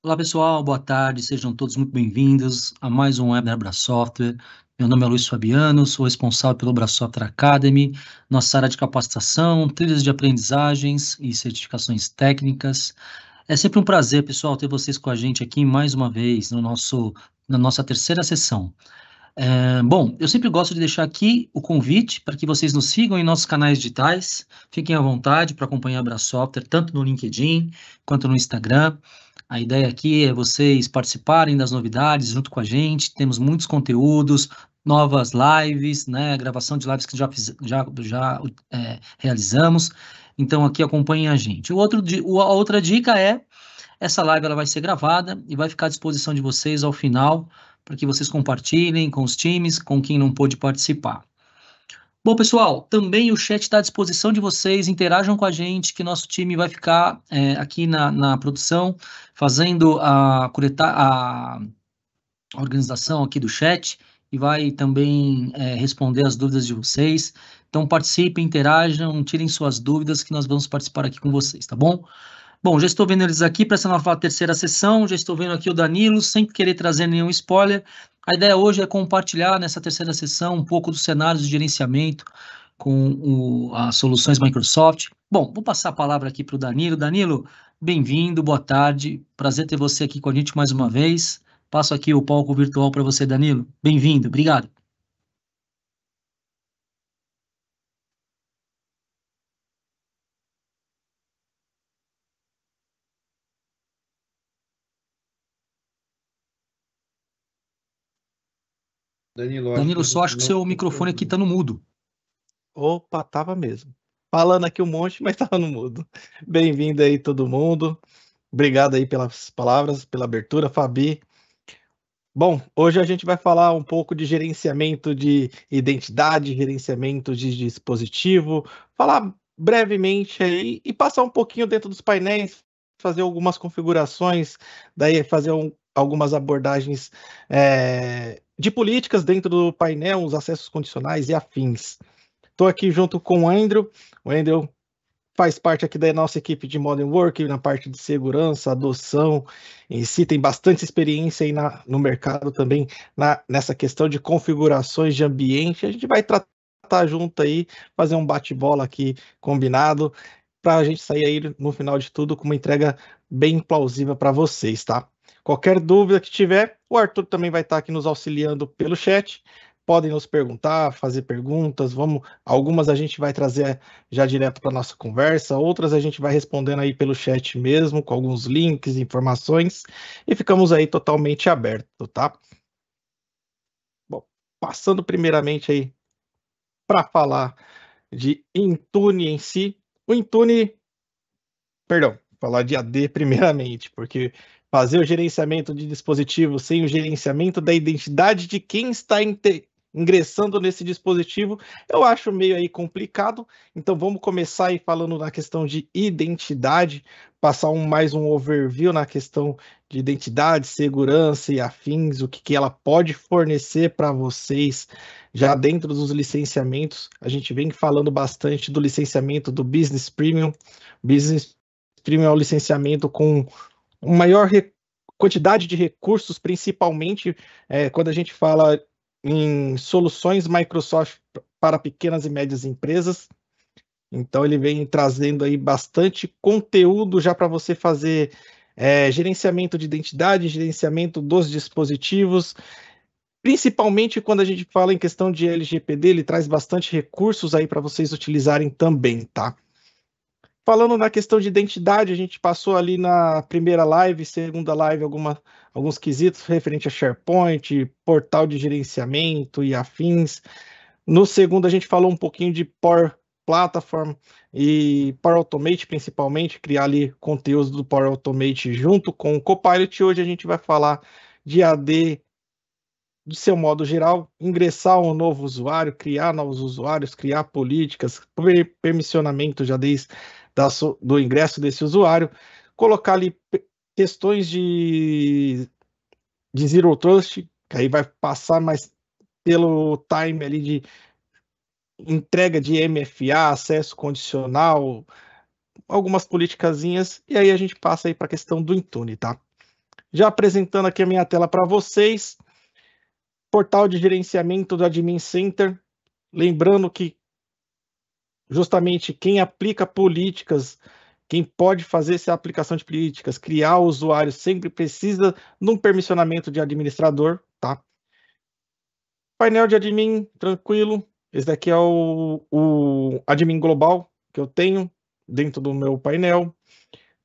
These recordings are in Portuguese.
Olá pessoal, boa tarde, sejam todos muito bem-vindos a mais um webinar Brasoftware. Meu nome é Luiz Fabiano, sou responsável pelo Brasoftware Academy, nossa área de capacitação, trilhas de aprendizagens e certificações técnicas. É sempre um prazer, pessoal, ter vocês com a gente aqui mais uma vez na nossa terceira sessão. Bom, eu sempre gosto de deixar aqui o convite para que vocês nos sigam em nossos canais digitais. Fiquem à vontade para acompanhar a Brasoftware, tanto no LinkedIn quanto no Instagram. A ideia aqui é vocês participarem das novidades junto com a gente. Temos muitos conteúdos, novas lives, né? Gravação de lives que já realizamos. Então, aqui acompanhem a gente. A outra dica é essa live ela vai ser gravada e vai ficar à disposição de vocês ao final, para que vocês compartilhem com os times, com quem não pôde participar. Bom, pessoal, também o chat está à disposição de vocês, interajam com a gente, que nosso time vai ficar aqui na produção, fazendo a organização aqui do chat, e vai também responder as dúvidas de vocês. Então, participem, interajam, tirem suas dúvidas, que nós vamos participar aqui com vocês, tá bom? Bom, já estou vendo eles aqui para essa nossa terceira sessão, já estou vendo aqui o Danilo, sem querer trazer nenhum spoiler. A ideia hoje é compartilhar nessa terceira sessão um pouco dos cenários de gerenciamento com as soluções Microsoft. Bom, vou passar a palavra aqui para o Danilo. Danilo, bem-vindo, boa tarde, prazer ter você aqui com a gente mais uma vez. Passo aqui o palco virtual para você, Danilo. Bem-vindo, obrigado. Danilo, acho que Danilo, você só acho que não seu microfone aqui está no mudo. Opa, tava mesmo. Falando aqui um monte, mas tava no mudo. Bem-vindo aí todo mundo. Obrigado aí pelas palavras, pela abertura, Fabi. Bom, hoje a gente vai falar um pouco de gerenciamento de identidade, gerenciamento de dispositivo, falar brevemente aí e passar um pouquinho dentro dos painéis, fazer algumas configurações, daí fazer algumas abordagens de políticas dentro do painel, os acessos condicionais e afins. Estou aqui junto com o Andrew. O Andrew faz parte aqui da nossa equipe de Modern Work, na parte de segurança, adoção, em si tem bastante experiência aí no mercado também, nessa questão de configurações de ambiente. A gente vai tratar junto aí, fazer um bate-bola aqui combinado, para a gente sair aí no final de tudo com uma entrega bem plausível para vocês, tá? Qualquer dúvida que tiver, o Arthur também vai estar aqui nos auxiliando pelo chat. Podem nos perguntar, fazer perguntas, algumas a gente vai trazer já direto para nossa conversa, outras a gente vai respondendo aí pelo chat mesmo, com alguns links, informações, e ficamos aí totalmente aberto, tá? Bom, passando primeiramente aí para falar de Intune em si, o Intune, perdão, falar de AD primeiramente, porque fazer o gerenciamento de dispositivo sem o gerenciamento da identidade de quem está ingressando nesse dispositivo, eu acho meio aí complicado. Então vamos começar aí falando na questão de identidade, passar mais um overview na questão de identidade, segurança e afins, o que ela pode fornecer para vocês já dentro dos licenciamentos. A gente vem falando bastante do licenciamento do Business Premium. Business Premium é o licenciamento com maior quantidade de recursos, principalmente quando a gente fala em soluções Microsoft para pequenas e médias empresas. Então ele vem trazendo aí bastante conteúdo já para você fazer gerenciamento de identidade, gerenciamento dos dispositivos, principalmente quando a gente fala em questão de LGPD, ele traz bastante recursos aí para vocês utilizarem também, tá? Falando na questão de identidade, a gente passou ali na primeira live, segunda live, alguns quesitos referente a SharePoint, portal de gerenciamento e afins. No segundo, a gente falou um pouquinho de Power Platform e Power Automate, principalmente, criar ali conteúdos do Power Automate junto com o Copilot. Hoje a gente vai falar de AD de seu modo geral, ingressar um novo usuário, criar novos usuários, criar políticas, permissionamento já desde do ingresso desse usuário, colocar ali questões de Zero Trust, que aí vai passar mais pelo time ali de entrega de MFA, acesso condicional, algumas politicazinhas, e aí a gente passa aí para a questão do Intune, tá? Já apresentando aqui a minha tela para vocês, portal de gerenciamento do Admin Center, lembrando que justamente quem aplica políticas, quem pode fazer essa aplicação de políticas, criar o usuário, sempre precisa de um permissionamento de administrador, tá? Painel de admin, tranquilo. Esse daqui é o admin global que eu tenho dentro do meu painel.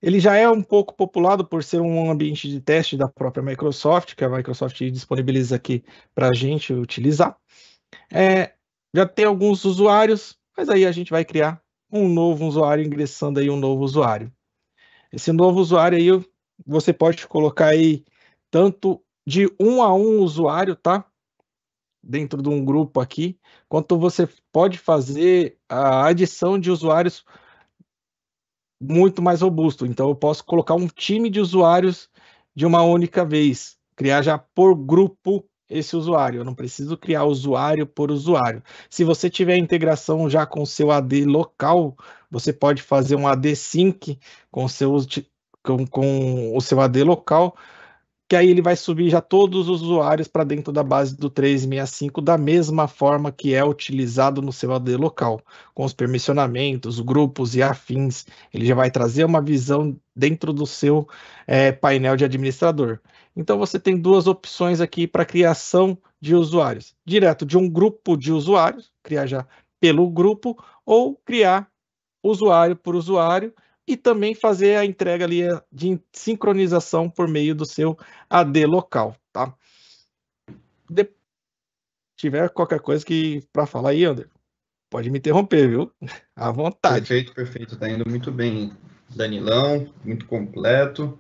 Ele já é um pouco populado por ser um ambiente de teste da própria Microsoft, que a Microsoft disponibiliza aqui para a gente utilizar. Já tem alguns usuários, mas aí a gente vai criar um novo usuário, ingressando aí um novo usuário. Esse novo usuário aí, você pode colocar aí tanto de 1 a 1 usuário, tá? Dentro de um grupo aqui, quanto você pode fazer a adição de usuários muito mais robusto. Então, eu posso colocar um time de usuários de uma única vez, criar já por grupo esse usuário. Eu não preciso criar usuário por usuário. Se você tiver integração já com o seu AD local, você pode fazer um AD sync com o seu AD local, que aí ele vai subir já todos os usuários para dentro da base do 365 da mesma forma que é utilizado no seu AD local, com os permissionamentos, grupos e afins. Ele já vai trazer uma visão dentro do seu painel de administrador. Então você tem duas opções aqui para criação de usuários. Direto de um grupo de usuários, criar já pelo grupo, ou criar usuário por usuário, e também fazer a entrega ali de sincronização por meio do seu AD local, tá? Se tiver qualquer coisa para falar aí, André, pode me interromper, viu? À vontade. Perfeito, perfeito. Está indo muito bem, Danilão, muito completo.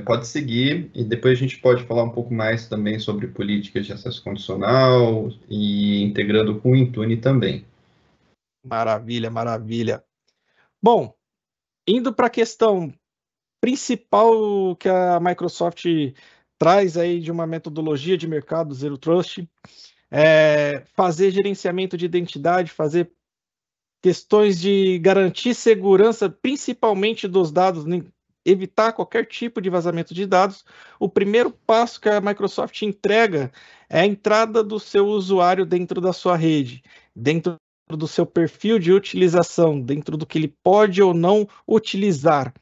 Pode seguir e depois a gente pode falar um pouco mais também sobre políticas de acesso condicional e integrando com o Intune também. Maravilha, maravilha. Bom, indo para a questão principal que a Microsoft traz aí de uma metodologia de mercado Zero Trust, fazer gerenciamento de identidade, fazer questões de garantir segurança, principalmente dos dados, evitar qualquer tipo de vazamento de dados. O primeiro passo que a Microsoft entrega é a entrada do seu usuário dentro da sua rede, dentro do seu perfil de utilização, dentro do que ele pode ou não utilizar.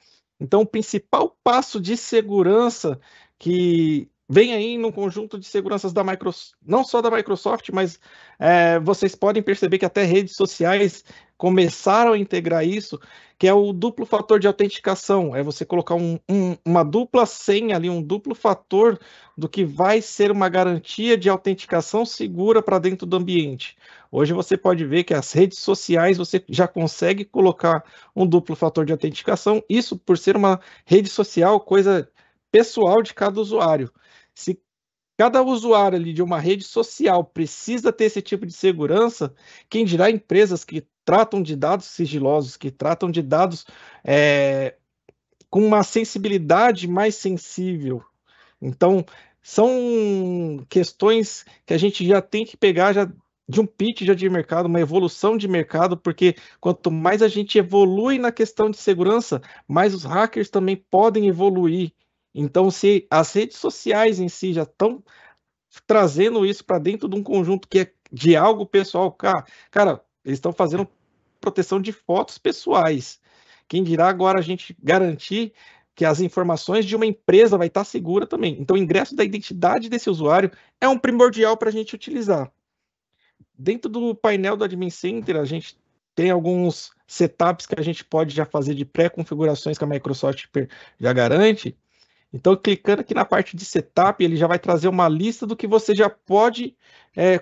Então, o principal passo de segurança que vem aí no conjunto de seguranças da Microsoft, não só da Microsoft, mas vocês podem perceber que até redes sociais começaram a integrar isso, que é o duplo fator de autenticação. É você colocar uma dupla senha ali, um duplo fator do que vai ser uma garantia de autenticação segura para dentro do ambiente. Hoje você pode ver que as redes sociais você já consegue colocar um duplo fator de autenticação, isso por ser uma rede social, coisa pessoal de cada usuário. Se cada usuário ali de uma rede social precisa ter esse tipo de segurança, quem dirá empresas que tratam de dados sigilosos, que tratam de dados com uma sensibilidade mais sensível. Então, são questões que a gente já tem que pegar já de um pitch já de mercado, uma evolução de mercado, porque quanto mais a gente evolui na questão de segurança, mais os hackers também podem evoluir. Então, se as redes sociais em si já estão trazendo isso para dentro de um conjunto que é de algo pessoal, cara, eles estão fazendo proteção de fotos pessoais. Quem dirá agora a gente garantir que as informações de uma empresa vai estar segura também. Então, o ingresso da identidade desse usuário é um primordial para a gente utilizar. Dentro do painel do Admin Center, a gente tem alguns setups que a gente pode já fazer de pré-configurações que a Microsoft já garante. Então, clicando aqui na parte de setup, ele já vai trazer uma lista do que você já pode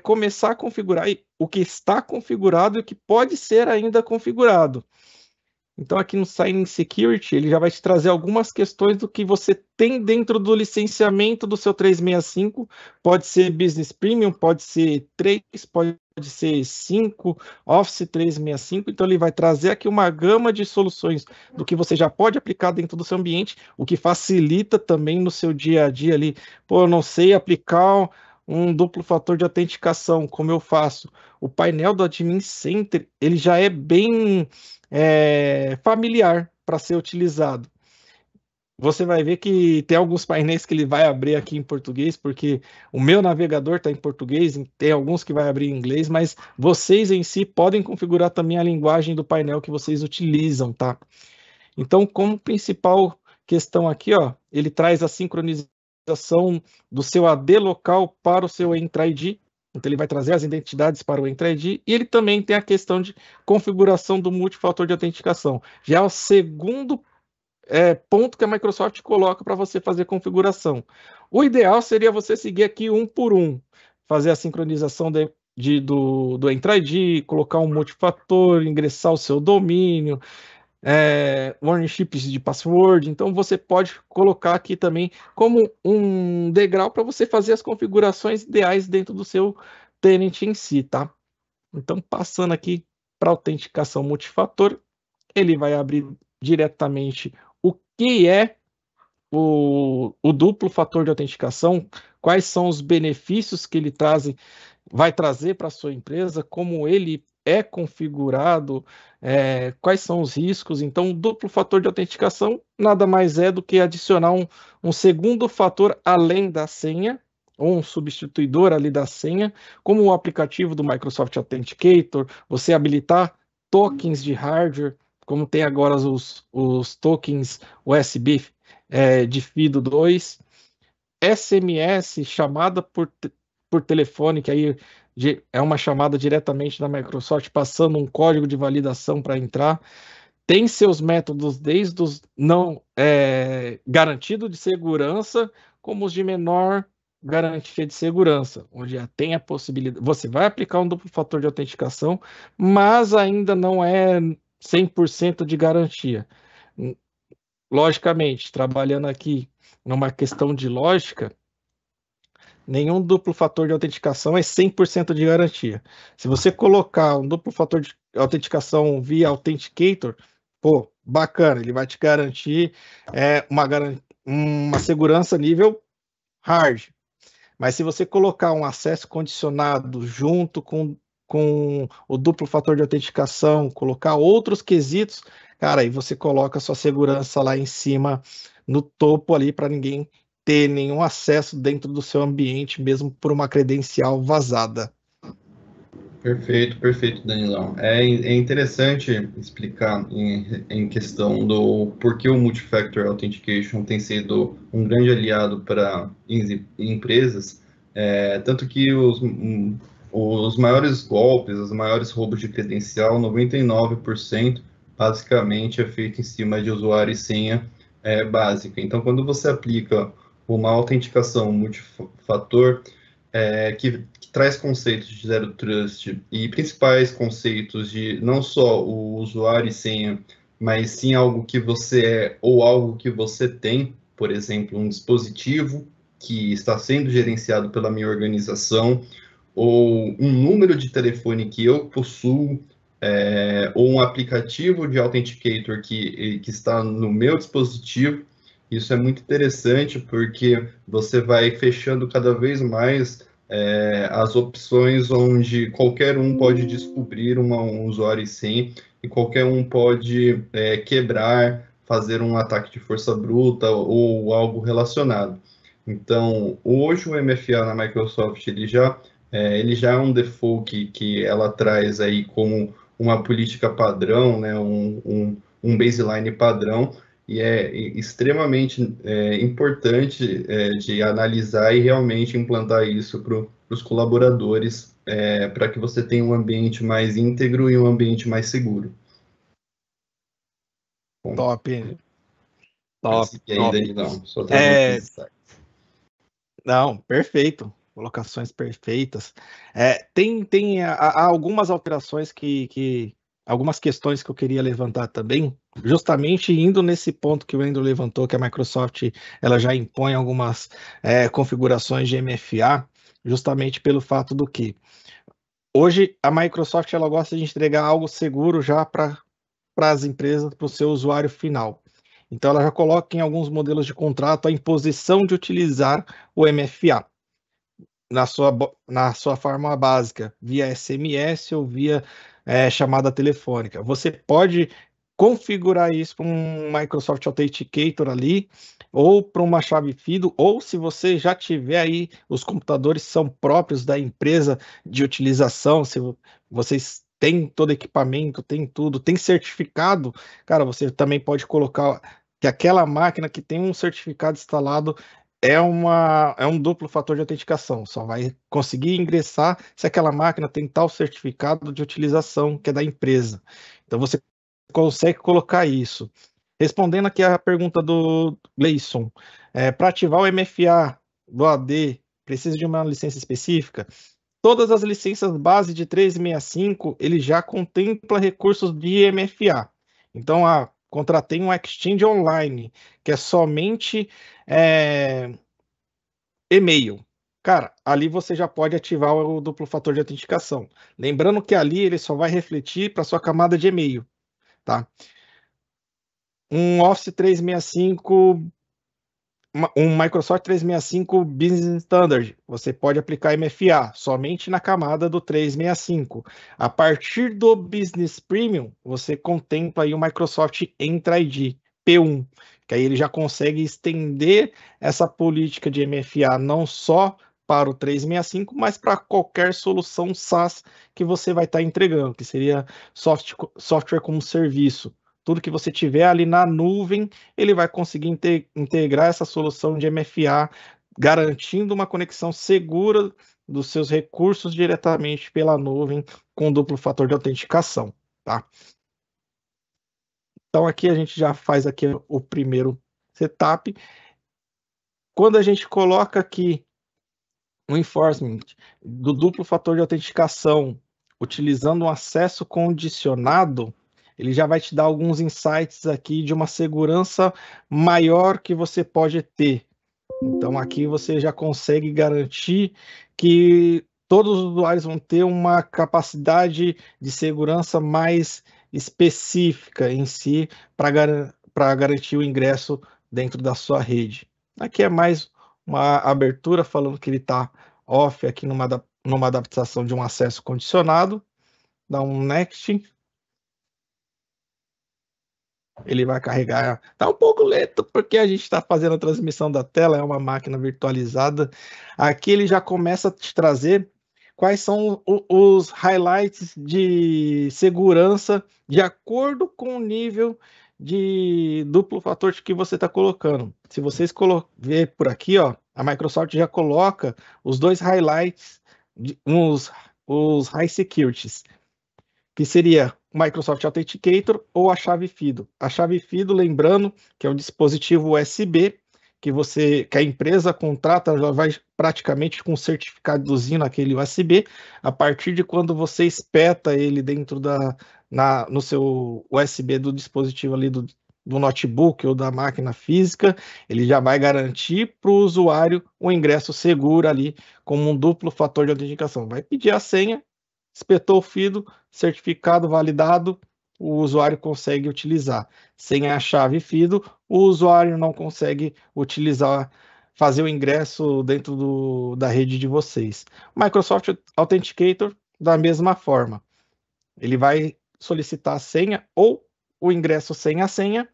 começar a configurar, o que está configurado e o que pode ser ainda configurado. Então, aqui no Sign Security, ele já vai te trazer algumas questões do que você tem dentro do licenciamento do seu 365. Pode ser Business Premium, pode ser 3, pode ser 5, Office 365. Então, ele vai trazer aqui uma gama de soluções do que você já pode aplicar dentro do seu ambiente, o que facilita também no seu dia a dia ali. Pô, eu não sei aplicar um duplo fator de autenticação, como eu faço? O painel do Admin Center, ele já é bem familiar para ser utilizado. você vai ver que tem alguns painéis que ele vai abrir aqui em português, porque o meu navegador está em português, tem alguns que vai abrir em inglês, mas vocês em si podem configurar também a linguagem do painel que vocês utilizam, tá? Então, como principal questão aqui, ó, ele traz a sincronização do seu AD local para o seu Entra ID. Então, ele vai trazer as identidades para o Entra ID, e ele também tem a questão de configuração do multifator de autenticação. Já é o segundo ponto que a Microsoft coloca para você fazer configuração. O ideal seria você seguir aqui um por um, fazer a sincronização do Entra ID, colocar um multifator, ingressar o seu domínio, ownerships de password. Então você pode colocar aqui também como um degrau para você fazer as configurações ideais dentro do seu tenant em si, tá? Então, passando aqui para autenticação multifator, ele vai abrir diretamente o que é o duplo fator de autenticação, quais são os benefícios que ele vai trazer para a sua empresa, como ele é configurado, quais são os riscos. Então, o duplo fator de autenticação nada mais é do que adicionar um segundo fator além da senha, ou um substituidor ali da senha, como o aplicativo do Microsoft Authenticator, você habilitar tokens de hardware, como tem agora os tokens USB de FIDO2, SMS, chamada por telefone, que aí é uma chamada diretamente da Microsoft, passando um código de validação para entrar. Tem seus métodos desde os não garantido de segurança, como os de menor garantia de segurança, onde já tem a possibilidade. Você vai aplicar um duplo fator de autenticação, mas ainda não é 100% de garantia. Logicamente, trabalhando aqui numa questão de lógica, nenhum duplo fator de autenticação é 100% de garantia. Se você colocar um duplo fator de autenticação via Authenticator, pô, bacana, ele vai te garantir uma segurança nível hard. Mas se você colocar um acesso condicionado junto com o duplo fator de autenticação, colocar outros quesitos, cara, aí você coloca a sua segurança lá em cima, no topo ali, para ninguém ter nenhum acesso dentro do seu ambiente, mesmo por uma credencial vazada. Perfeito, perfeito, Danilão. É interessante explicar em questão do porquê o Multifactor Authentication tem sido um grande aliado para empresas, tanto que os maiores golpes, os maiores roubos de credencial, 99% basicamente é feito em cima de usuário e senha básica. Então, quando você aplica uma autenticação multifator, que traz conceitos de Zero Trust e principais conceitos de não só o usuário e senha, mas sim algo que você é ou algo que você tem, por exemplo, um dispositivo que está sendo gerenciado pela minha organização, ou um número de telefone que eu possuo, ou um aplicativo de Authenticator que está no meu dispositivo. Isso é muito interessante porque você vai fechando cada vez mais as opções onde qualquer um pode descobrir um usuário e senha e qualquer um pode quebrar, fazer um ataque de força bruta ou algo relacionado. Então, hoje o MFA na Microsoft ele já é um default que ela traz aí como uma política padrão, né, um baseline padrão, e é extremamente importante de analisar e realmente implantar isso para os colaboradores, para que você tenha um ambiente mais íntegro e um ambiente mais seguro. Bom, top. E aí, Danilão, só não, perfeito. Colocações perfeitas. Tem algumas alterações algumas questões que eu queria levantar também, justamente indo nesse ponto que o Andrew levantou, que a Microsoft ela já impõe algumas configurações de MFA, justamente pelo fato do que hoje a Microsoft ela gosta de entregar algo seguro já para as empresas, para o seu usuário final. Então ela já coloca em alguns modelos de contrato a imposição de utilizar o MFA na sua forma básica, via SMS ou via chamada telefônica. Você pode configurar isso para um Microsoft Authenticator ali, ou para uma chave FIDO, ou se você já tiver aí, os computadores são próprios da empresa de utilização, se vocês têm todo equipamento, tem tudo, tem certificado, cara, você também pode colocar que aquela máquina que tem um certificado instalado é um duplo fator de autenticação, só vai conseguir ingressar se aquela máquina tem tal certificado de utilização que é da empresa. Então você consegue colocar isso. Respondendo aqui a pergunta do Gleison, para ativar o MFA do AD, precisa de uma licença específica? Todas as licenças base de 365, ele já contempla recursos de MFA. Então, contratei um Exchange Online, que é somente e-mail. Cara, ali você já pode ativar o duplo fator de autenticação. Lembrando que ali ele só vai refletir para sua camada de e-mail, tá? Um Office 365, um Microsoft 365 Business Standard, você pode aplicar MFA somente na camada do 365. A partir do Business Premium, você contempla aí o Microsoft Entra ID P1, que aí ele já consegue estender essa política de MFA não só para o 365, mas para qualquer solução SaaS que você vai estar entregando, que seria software como serviço. Tudo que você tiver ali na nuvem, ele vai conseguir integrar essa solução de MFA, garantindo uma conexão segura dos seus recursos diretamente pela nuvem com duplo fator de autenticação, tá? Então aqui a gente já faz aqui o primeiro setup. Quando a gente coloca aqui o enforcement do duplo fator de autenticação, utilizando um acesso condicionado, ele já vai te dar alguns insights aqui de uma segurança maior que você pode ter. Então aqui você já consegue garantir que todos os usuários vão ter uma capacidade de segurança mais específica em si para garantir o ingresso dentro da sua rede. Aqui é mais uma abertura falando que ele está off aqui numa adaptação de um acesso condicionado. Dá um next. Ele vai carregar. Está um pouco lento porque a gente está fazendo a transmissão da tela, é uma máquina virtualizada. Aqui ele já começa a te trazer quais são os highlights de segurança de acordo com o nível de duplo fator que você está colocando. Se vocês ver por aqui, ó, a Microsoft já coloca os dois highlights, os high securities, que seria o Microsoft Authenticator ou a chave FIDO. A chave FIDO, lembrando que é um dispositivo USB que a empresa contrata, já vai praticamente com um certificadozinho naquele USB, a partir de quando você espeta ele dentro no seu USB do dispositivo ali do notebook ou da máquina física, ele já vai garantir para o usuário um ingresso seguro ali, como um duplo fator de autenticação. Vai pedir a senha, espetou o FIDO, certificado validado, o usuário consegue utilizar. Sem a chave FIDO, o usuário não consegue utilizar, fazer o ingresso dentro da rede de vocês. Microsoft Authenticator, da mesma forma. Ele vai solicitar a senha ou o ingresso sem a senha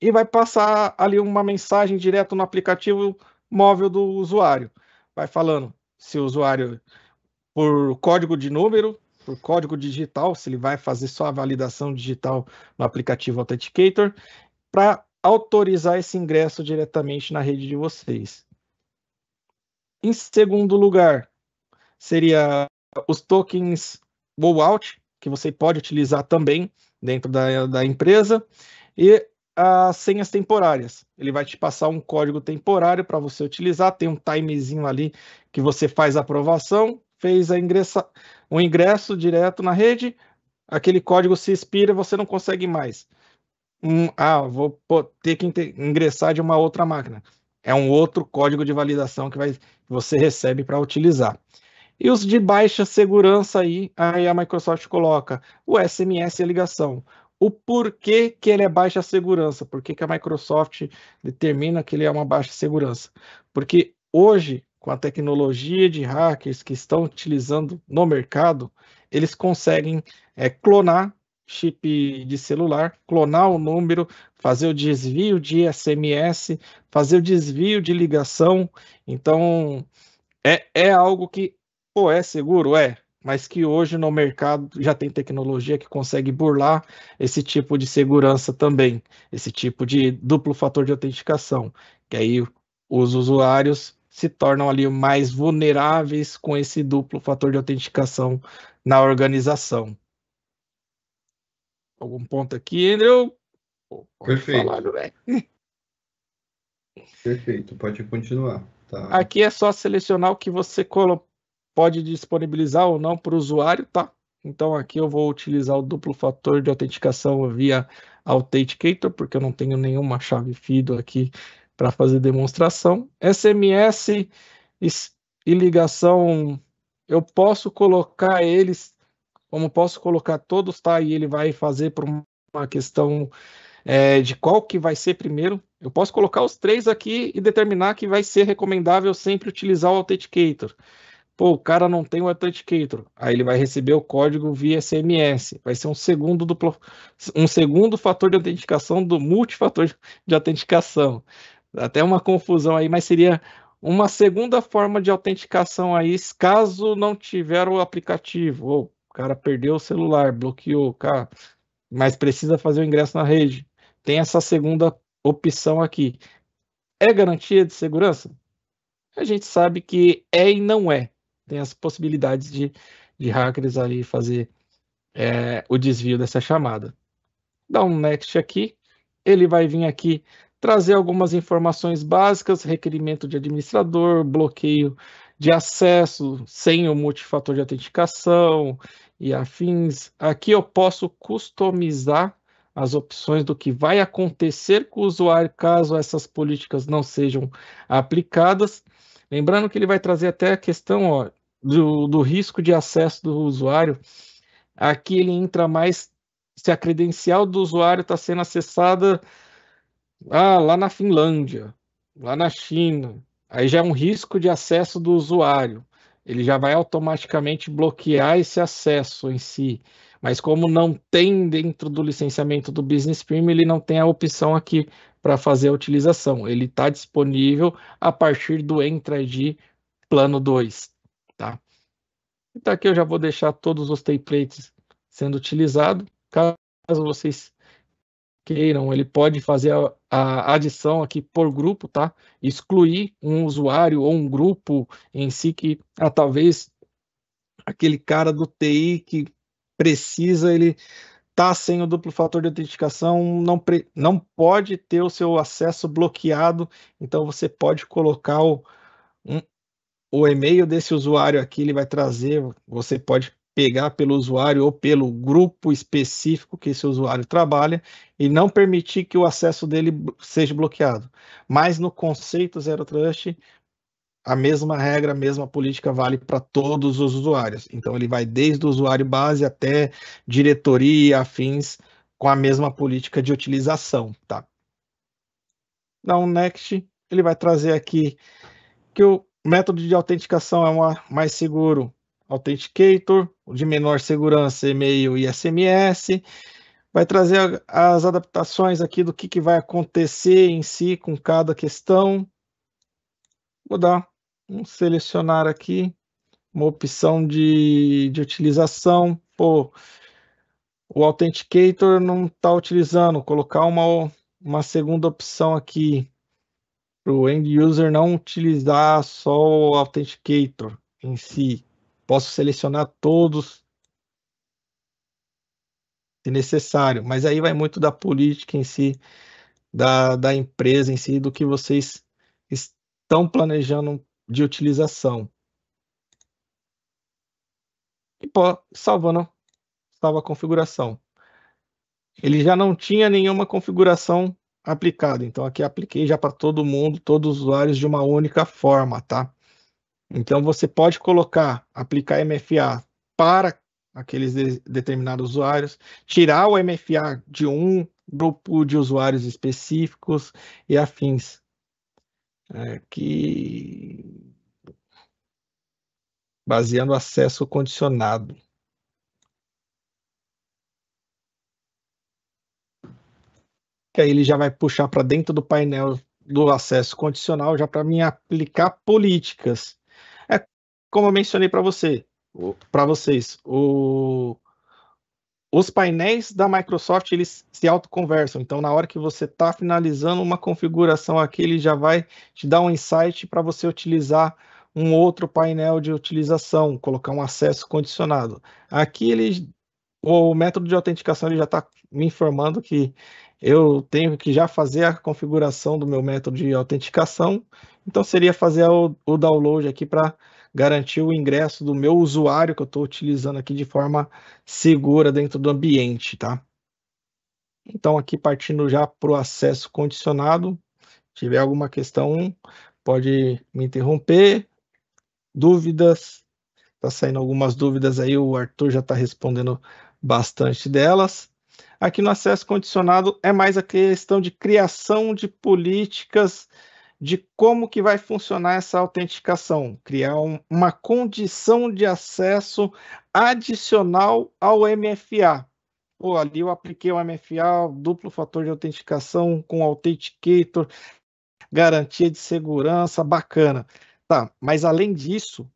e vai passar ali uma mensagem direto no aplicativo móvel do usuário. Vai falando se o usuário, por código de número, por código digital, se ele vai fazer só a validação digital no aplicativo Authenticator, para autorizar esse ingresso diretamente na rede de vocês. Em segundo lugar, seria os tokens rollout, que você pode utilizar também dentro da empresa, e as senhas temporárias. Ele vai te passar um código temporário para você utilizar, tem um timezinho ali que você faz a aprovação, fez um ingresso direto na rede, aquele código se expira e você não consegue mais. Vou ter que ingressar de uma outra máquina. É um outro código de validação que você recebe para utilizar. E os de baixa segurança aí a Microsoft coloca o SMS e a ligação. O porquê que ele é baixa segurança? Por que a Microsoft determina que ele é uma baixa segurança? Porque hoje, com a tecnologia de hackers que estão utilizando no mercado, eles conseguem clonar chip de celular, clonar o número, fazer o desvio de SMS, fazer o desvio de ligação. Então, é algo que, pô, é seguro? É, mas que hoje no mercado já tem tecnologia que consegue burlar esse tipo de segurança também, esse tipo de duplo fator de autenticação, que aí os usuários se tornam ali mais vulneráveis com esse duplo fator de autenticação na organização. Algum ponto aqui, Andrew? Pode falar, Perfeito, velho. perfeito. Pode continuar. Tá. Aqui é só selecionar o que você pode disponibilizar ou não para o usuário, tá? Então aqui eu vou utilizar o duplo fator de autenticação via Authenticator, porque eu não tenho nenhuma chave FIDO aqui para fazer demonstração. SMS e ligação, eu posso colocar eles, como posso colocar todos, tá? E ele vai fazer por uma questão de qual que vai ser primeiro. Eu posso colocar os três aqui e determinar que vai ser recomendável sempre utilizar o Authenticator. Pô, o cara não tem o Authenticator, aí ele vai receber o código via SMS. Vai ser um segundo fator de autenticação do multifator de autenticação. Até uma confusão aí, mas seria uma segunda forma de autenticação aí, caso não tiver o aplicativo. Ou o cara perdeu o celular, bloqueou, cara, mas precisa fazer o ingresso na rede. Tem essa segunda opção aqui. É garantia de segurança? A gente sabe que é e não é. Tem as possibilidades de hackers ali fazer o desvio dessa chamada. Dá um next aqui, ele vai vir aqui trazer algumas informações básicas, requerimento de administrador, bloqueio de acesso, sem o multifator de autenticação e afins. Aqui eu posso customizar as opções do que vai acontecer com o usuário caso essas políticas não sejam aplicadas. Lembrando que ele vai trazer até a questão, ó, do risco de acesso do usuário. Aqui ele entra mais se a credencial do usuário está sendo acessada lá na Finlândia, lá na China. Aí já é um risco de acesso do usuário. Ele já vai automaticamente bloquear esse acesso em si. Mas como não tem dentro do licenciamento do Business Premium, ele não tem a opção aqui para fazer a utilização. Ele está disponível a partir do Entra ID Plano 2. Tá? Então aqui eu já vou deixar todos os templates sendo utilizados. Caso vocês queiram, ele pode fazer a adição aqui por grupo, tá? Excluir um usuário ou um grupo em si que, talvez aquele cara do TI que precisa, ele tá sem o duplo fator de autenticação, não pode ter o seu acesso bloqueado, então você pode colocar o e-mail desse usuário aqui, ele vai trazer, você pode pegar pelo usuário ou pelo grupo específico que esse usuário trabalha e não permitir que o acesso dele seja bloqueado. Mas no conceito Zero Trust, a mesma regra, a mesma política vale para todos os usuários. Então ele vai desde o usuário base até diretoria, afins, com a mesma política de utilização, tá? Dá um next, ele vai trazer aqui que o método de autenticação é mais seguro, Authenticator, o de menor segurança, e-mail e SMS. Vai trazer as adaptações aqui do que vai acontecer em si com cada questão. Vou dar um selecionar aqui, uma opção de utilização. Pô, o Authenticator não está utilizando, colocar uma segunda opção aqui para o end user não utilizar só o Authenticator em si. Posso selecionar todos se necessário, mas aí vai muito da política em si, da empresa em si, do que vocês estão planejando de utilização. E salva a configuração. Ele já não tinha nenhuma configuração aplicada, então aqui apliquei já para todo mundo, todos os usuários de uma única forma, tá? Então você pode aplicar MFA para aqueles determinados usuários, tirar o MFA de um grupo de usuários específicos e afins. Aqui, baseando o acesso condicionado. que aí ele já vai puxar para dentro do painel do acesso condicional, já para mim aplicar políticas. É como eu mencionei para vocês, os painéis da Microsoft, eles se autoconversam. Então, na hora que você está finalizando uma configuração aqui, ele já vai te dar um insight para você utilizar um outro painel de utilização, colocar um acesso condicionado. Aqui, o método de autenticação ele já está me informando que eu tenho que já fazer a configuração do meu método de autenticação. Então, seria fazer o download aqui para garantir o ingresso do meu usuário que eu estou utilizando aqui de forma segura dentro do ambiente, tá? Então, aqui partindo já para o acesso condicionado, se tiver alguma questão, pode me interromper. Dúvidas? Está saindo algumas dúvidas aí, o Arthur já está respondendo bastante delas. Aqui no acesso condicionado é mais a questão de criação de políticas de como que vai funcionar essa autenticação, criar uma condição de acesso adicional ao MFA. Pô, ali eu apliquei o MFA, duplo fator de autenticação com Authenticator, garantia de segurança, bacana. Tá, mas além disso,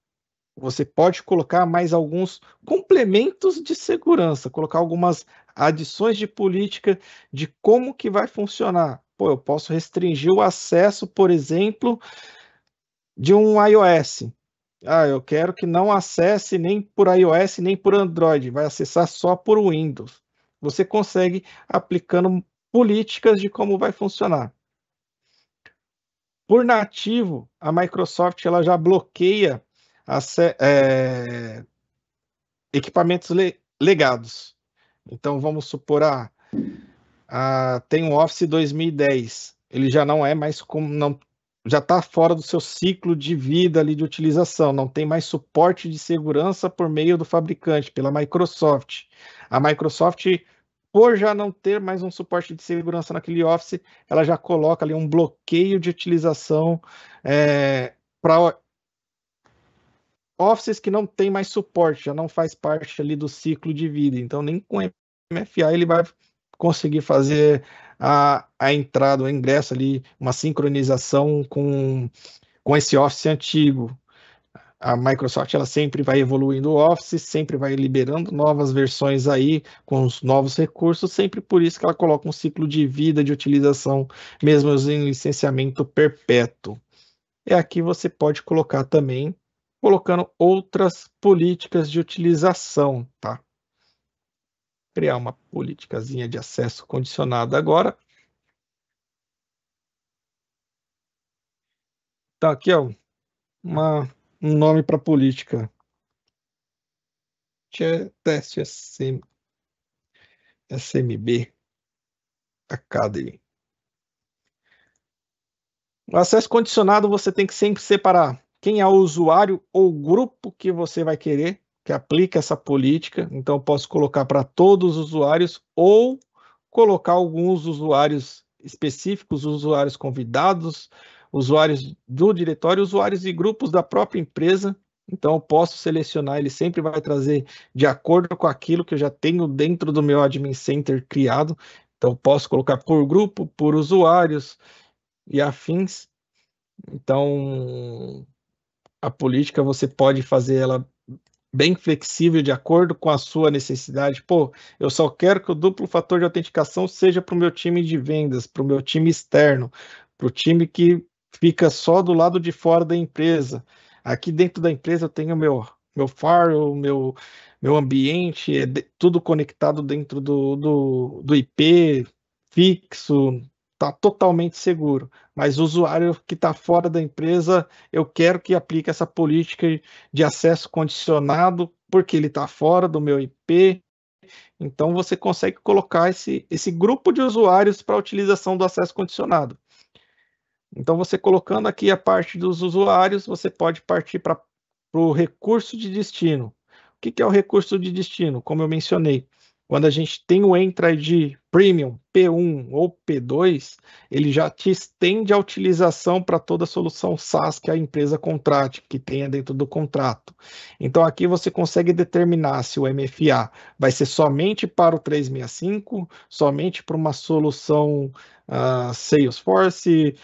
você pode colocar mais alguns complementos de segurança, colocar algumas adições de política de como que vai funcionar. Pô, eu posso restringir o acesso, por exemplo, de um iOS. Ah, eu quero que não acesse nem por iOS, nem por Android, vai acessar só por Windows. Você consegue aplicando políticas de como vai funcionar. Por nativo, a Microsoft ela já bloqueia equipamentos legados. Então, vamos supor, tem um Office 2010, ele já não é mais já está fora do seu ciclo de vida ali de utilização, não tem mais suporte de segurança por meio do fabricante, pela Microsoft. A Microsoft, por já não ter mais um suporte de segurança naquele Office, ela já coloca ali um bloqueio de utilização para Offices que não tem mais suporte, já não faz parte ali do ciclo de vida. Então, nem com MFA ele vai conseguir fazer a entrada, o ingresso ali, uma sincronização com esse Office antigo. A Microsoft ela sempre vai evoluindo o Office, sempre vai liberando novas versões aí com os novos recursos, sempre por isso que ela coloca um ciclo de vida de utilização, mesmo em licenciamento perpétuo. E aqui você pode colocar também, colocando outras políticas de utilização, tá? Criar uma politicazinha de acesso condicionado agora. Então aqui, ó, um nome para política. Teste SMB Academy. O acesso condicionado você tem que sempre separar quem é o usuário ou grupo que você vai querer que aplique essa política. Então, eu posso colocar para todos os usuários ou colocar alguns usuários específicos, usuários convidados, usuários do diretório, usuários e grupos da própria empresa. Então, eu posso selecionar, ele sempre vai trazer de acordo com aquilo que eu já tenho dentro do meu Admin Center criado. Então, eu posso colocar por grupo, por usuários e afins. Então, a política você pode fazer ela bem flexível de acordo com a sua necessidade. Pô, eu só quero que o duplo fator de autenticação seja para o meu time de vendas, para o meu time externo, para o time que fica só do lado de fora da empresa. Aqui dentro da empresa eu tenho meu firewall, meu ambiente, tudo conectado dentro do IP fixo, está totalmente seguro. Mas o usuário que está fora da empresa, eu quero que aplique essa política de acesso condicionado, porque ele está fora do meu IP. Então, você consegue colocar esse grupo de usuários para a utilização do acesso condicionado. Então, você colocando aqui a parte dos usuários, você pode partir para o recurso de destino. O que é o recurso de destino? Como eu mencionei, quando a gente tem o Entra ID Premium P1 ou P2, ele já te estende a utilização para toda a solução SaaS que a empresa contrate, que tenha dentro do contrato. Então aqui você consegue determinar se o MFA vai ser somente para o 365, somente para uma solução Salesforce,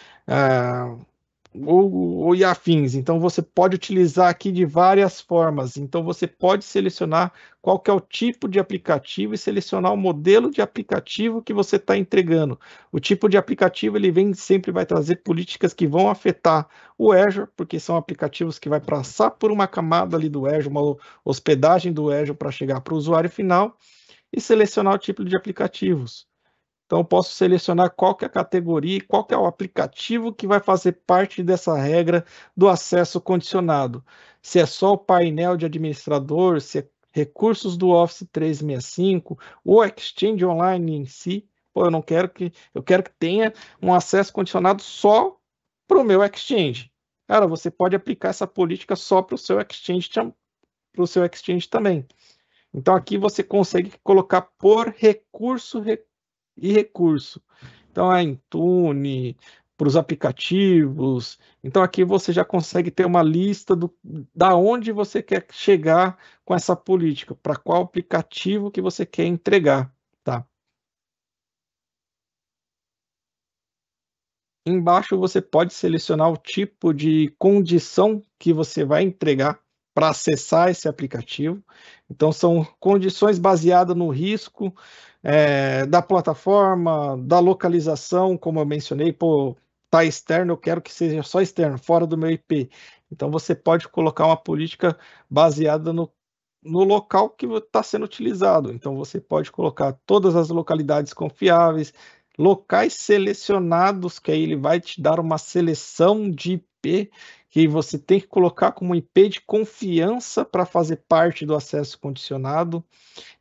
ou afins. Então você pode utilizar aqui de várias formas. Então você pode selecionar qual que é o tipo de aplicativo e selecionar o modelo de aplicativo que você está entregando. O tipo de aplicativo ele sempre vai trazer políticas que vão afetar o Azure, porque são aplicativos que vai passar por uma camada ali do Azure, uma hospedagem do Azure para chegar para o usuário final, e selecionar o tipo de aplicativos. Então, eu posso selecionar qual que é a categoria e qual que é o aplicativo que vai fazer parte dessa regra do acesso condicionado. Se é só o painel de administrador, se é recursos do Office 365, ou Exchange Online em si. Pô, eu quero que tenha um acesso condicionado só para o meu Exchange. Cara, você pode aplicar essa política só para o seu Exchange também. Então, aqui você consegue colocar por recurso e recurso. Então, a Intune, para os aplicativos. Então, aqui você já consegue ter uma lista da onde você quer chegar com essa política, para qual aplicativo que você quer entregar, tá? Embaixo você pode selecionar o tipo de condição que você vai entregar para acessar esse aplicativo. Então, são condições baseadas no risco da plataforma, da localização, como eu mencionei, tá externo, eu quero que seja só externo, fora do meu IP. Então, você pode colocar uma política baseada no local que está sendo utilizado. Então, você pode colocar todas as localidades confiáveis, locais selecionados, que aí ele vai te dar uma seleção de IP, que você tem que colocar como IP de confiança para fazer parte do acesso condicionado.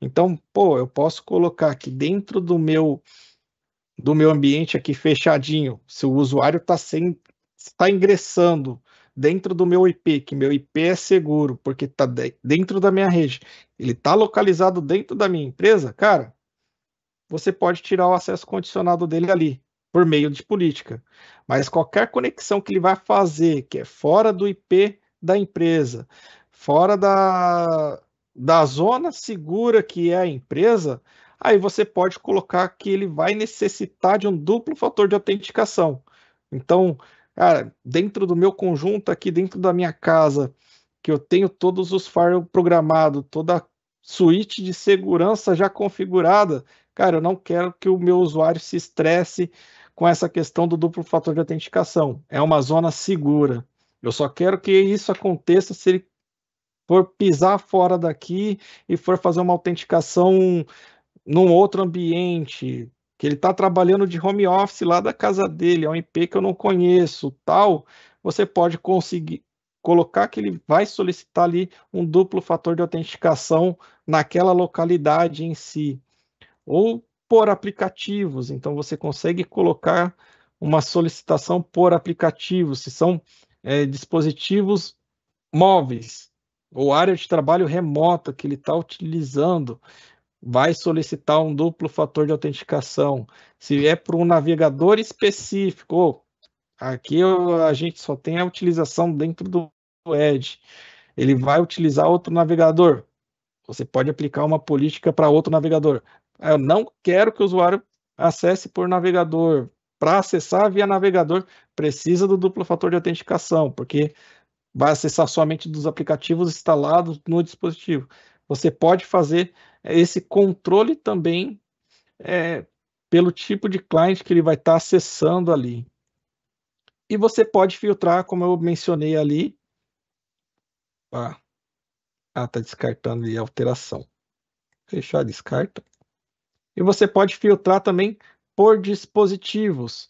Então, eu posso colocar aqui dentro do meu ambiente aqui fechadinho, se o usuário está ingressando dentro do meu IP, que meu IP é seguro, porque está dentro da minha rede, ele está localizado dentro da minha empresa, cara, você pode tirar o acesso condicionado dele ali, por meio de política. Mas qualquer conexão que ele vai fazer, que é fora do IP da empresa, fora da zona segura que é a empresa, aí você pode colocar que ele vai necessitar de um duplo fator de autenticação. Então, cara, dentro do meu conjunto aqui, dentro da minha casa, que eu tenho todos os firewall programados, toda a suíte de segurança já configurada, cara, eu não quero que o meu usuário se estresse com essa questão do duplo fator de autenticação. É uma zona segura. Eu só quero que isso aconteça se ele for pisar fora daqui e for fazer uma autenticação num outro ambiente, que ele está trabalhando de home office lá da casa dele, é um IP que eu não conheço, tal, você pode conseguir colocar que ele vai solicitar ali um duplo fator de autenticação naquela localidade em si, ou por aplicativos, então você consegue colocar uma solicitação por aplicativo, se são dispositivos móveis, ou área de trabalho remota que ele está utilizando, vai solicitar um duplo fator de autenticação. Se é para um navegador específico, aqui a gente só tem a utilização dentro do Edge, ele vai utilizar outro navegador, você pode aplicar uma política para outro navegador. Eu não quero que o usuário acesse por navegador. Para acessar via navegador, precisa do duplo fator de autenticação, porque vai acessar somente dos aplicativos instalados no dispositivo. Você pode fazer esse controle também pelo tipo de cliente que ele vai estar acessando ali. E você pode filtrar, como eu mencionei ali. Está descartando ali a alteração. Fechar, descarta. E você pode filtrar também por dispositivos,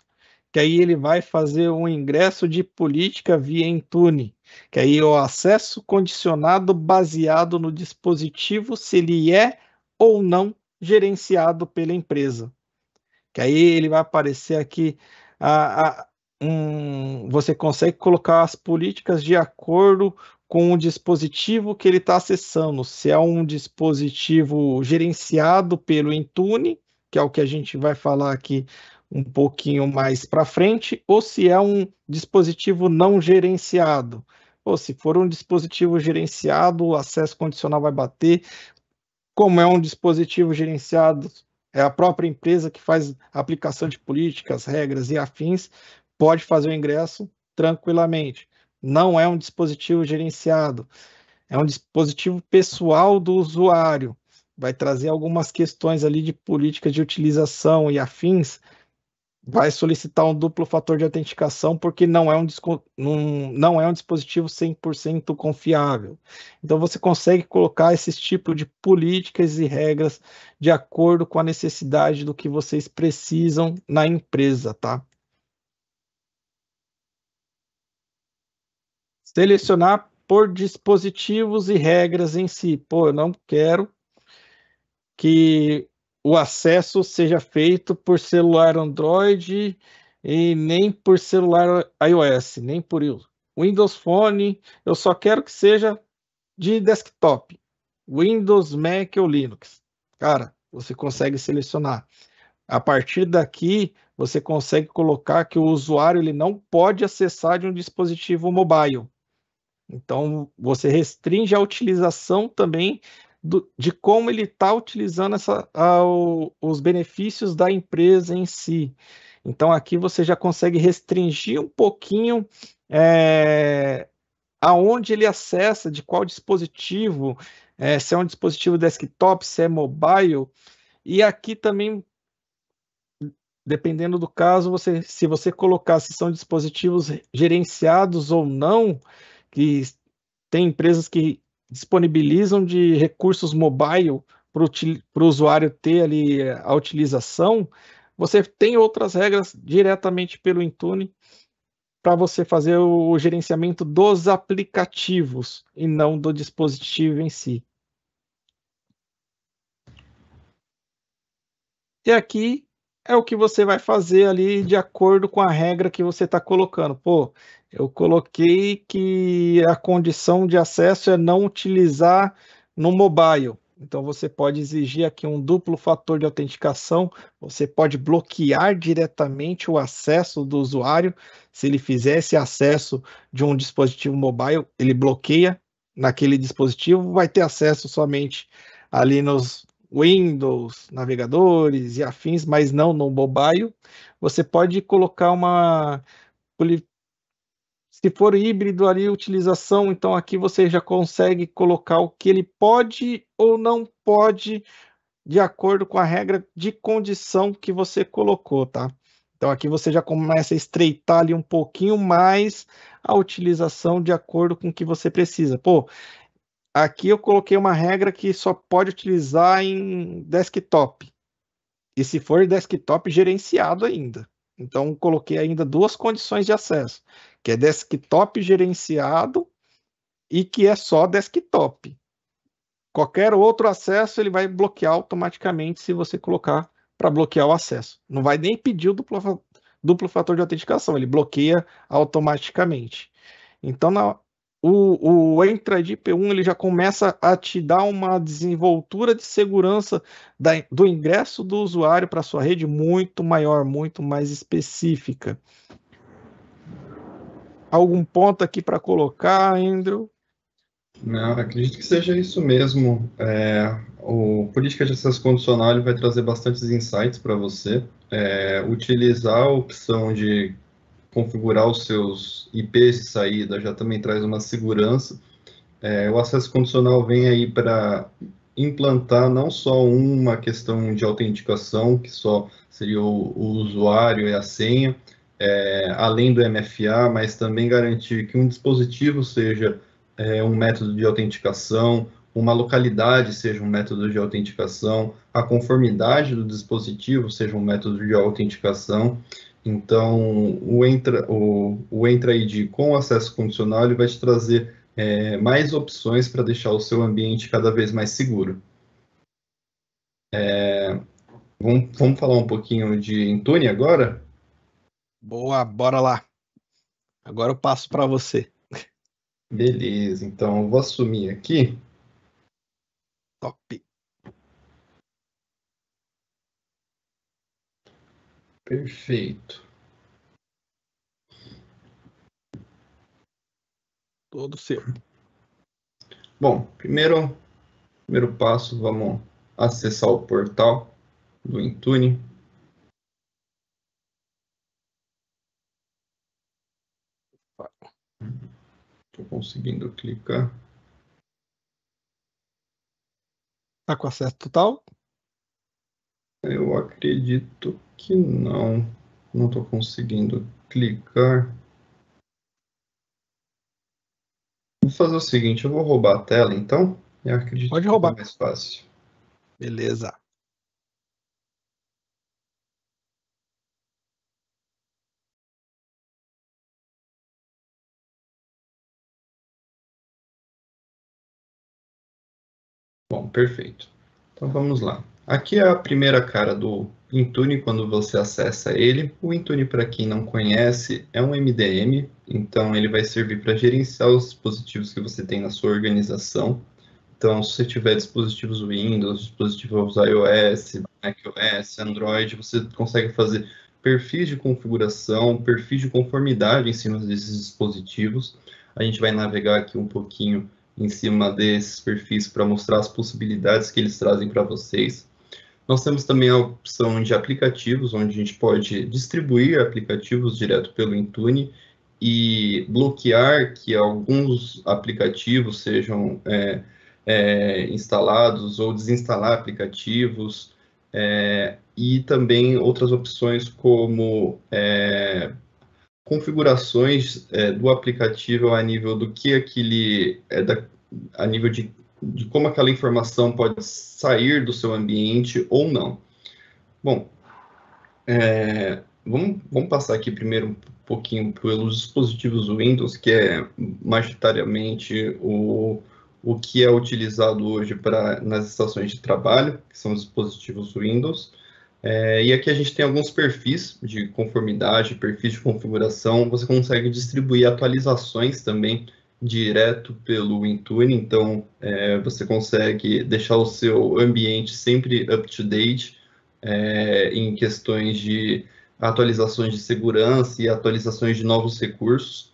que aí ele vai fazer um ingresso de política via Intune, que aí é o acesso condicionado baseado no dispositivo, se ele é ou não gerenciado pela empresa. Que aí ele vai aparecer aqui, você consegue colocar as políticas de acordo com o dispositivo que ele está acessando, se é um dispositivo gerenciado pelo Intune, que é o que a gente vai falar aqui um pouquinho mais para frente, ou se é um dispositivo não gerenciado. Ou se for um dispositivo gerenciado, o acesso condicional vai bater. Como é um dispositivo gerenciado, é a própria empresa que faz a aplicação de políticas, regras e afins, pode fazer o ingresso tranquilamente. Não é um dispositivo gerenciado, é um dispositivo pessoal do usuário. Vai trazer algumas questões ali de política de utilização e afins, vai solicitar um duplo fator de autenticação porque não é um dispositivo 100% confiável. Então, você consegue colocar esses tipos de políticas e regras de acordo com a necessidade do que vocês precisam na empresa, tá? Selecionar por dispositivos e regras em si. Pô, eu não quero que o acesso seja feito por celular Android e nem por celular iOS, nem por Windows Phone, eu só quero que seja de desktop, Windows, Mac ou Linux. Cara, você consegue selecionar. A partir daqui, você consegue colocar que o usuário ele não pode acessar de um dispositivo mobile. Então, você restringe a utilização também de como ele está utilizando os benefícios da empresa em si. Então, aqui você já consegue restringir um pouquinho aonde ele acessa, de qual dispositivo, se é um dispositivo desktop, se é mobile. E aqui também, dependendo do caso, se você colocar se são dispositivos gerenciados ou não, que tem empresas que disponibilizam de recursos mobile para o usuário ter ali a utilização, você tem outras regras diretamente pelo Intune para você fazer o gerenciamento dos aplicativos e não do dispositivo em si. E aqui é o que você vai fazer ali de acordo com a regra que você está colocando. Pô, eu coloquei que a condição de acesso é não utilizar no mobile. Então, você pode exigir aqui um duplo fator de autenticação, você pode bloquear diretamente o acesso do usuário. Se ele fizer esse acesso de um dispositivo mobile, ele bloqueia naquele dispositivo, vai ter acesso somente ali nos Windows, navegadores e afins, mas não no mobile. Você pode colocar se for híbrido ali, utilização, então aqui você já consegue colocar o que ele pode ou não pode, de acordo com a regra de condição que você colocou, tá? Então aqui você já começa a estreitar ali um pouquinho mais a utilização de acordo com o que você precisa. Pô, aqui eu coloquei uma regra que só pode utilizar em desktop. E se for desktop gerenciado ainda. Então, coloquei ainda duas condições de acesso, que é desktop gerenciado e que é só desktop. Qualquer outro acesso, ele vai bloquear automaticamente se você colocar para bloquear o acesso. Não vai nem pedir o duplo fator de autenticação, ele bloqueia automaticamente. Então, o Entra ID P1 ele já começa a te dar uma desenvoltura de segurança do ingresso do usuário para a sua rede muito maior, muito mais específica. Algum ponto aqui para colocar, Andrew? Não, acredito que seja isso mesmo. O política de acesso condicional ele vai trazer bastantes insights para você. Utilizar a opção de configurar os seus IPs de saída já também traz uma segurança. O acesso condicional vem aí para implantar não só uma questão de autenticação, que só seria o usuário e a senha, além do MFA, mas também garantir que um dispositivo seja um método de autenticação, uma localidade seja um método de autenticação, a conformidade do dispositivo seja um método de autenticação. Então, o Entra ID com acesso condicional ele vai te trazer mais opções para deixar o seu ambiente cada vez mais seguro. Vamos falar um pouquinho de Intune agora? Boa, bora lá. Agora eu passo para você. Beleza, então eu vou assumir aqui. Top. Perfeito. Todo seu. Bom, primeiro passo, vamos acessar o portal do Intune. Estou conseguindo clicar. Tá com acesso total? Eu acredito que não. Não estou conseguindo clicar. Vou fazer o seguinte, eu vou roubar a tela, então. Eu acredito Pode que fica roubar. mais fácil. Beleza. Bom, perfeito. Então vamos lá. Aqui é a primeira cara do Intune quando você acessa ele. O Intune, para quem não conhece, é um MDM, então ele vai servir para gerenciar os dispositivos que você tem na sua organização. Então, se você tiver dispositivos Windows, dispositivos iOS, macOS, Android, você consegue fazer perfis de configuração, perfis de conformidade em cima desses dispositivos. A gente vai navegar aqui um pouquinho em cima desses perfis para mostrar as possibilidades que eles trazem para vocês. Nós temos também a opção de aplicativos, onde a gente pode distribuir aplicativos direto pelo Intune e bloquear que alguns aplicativos sejam instalados ou desinstalar aplicativos, e também outras opções como configurações do aplicativo a nível do que aquele a nível de como aquela informação pode sair do seu ambiente ou não. Bom, vamos passar aqui primeiro um pouquinho pelos dispositivos Windows, que é majoritariamente o que é utilizado hoje nas estações de trabalho, que são os dispositivos Windows. E aqui a gente tem alguns perfis de conformidade, perfis de configuração. Você consegue distribuir atualizações também direto pelo Intune, então você consegue deixar o seu ambiente sempre up-to-date em questões de atualizações de segurança e atualizações de novos recursos.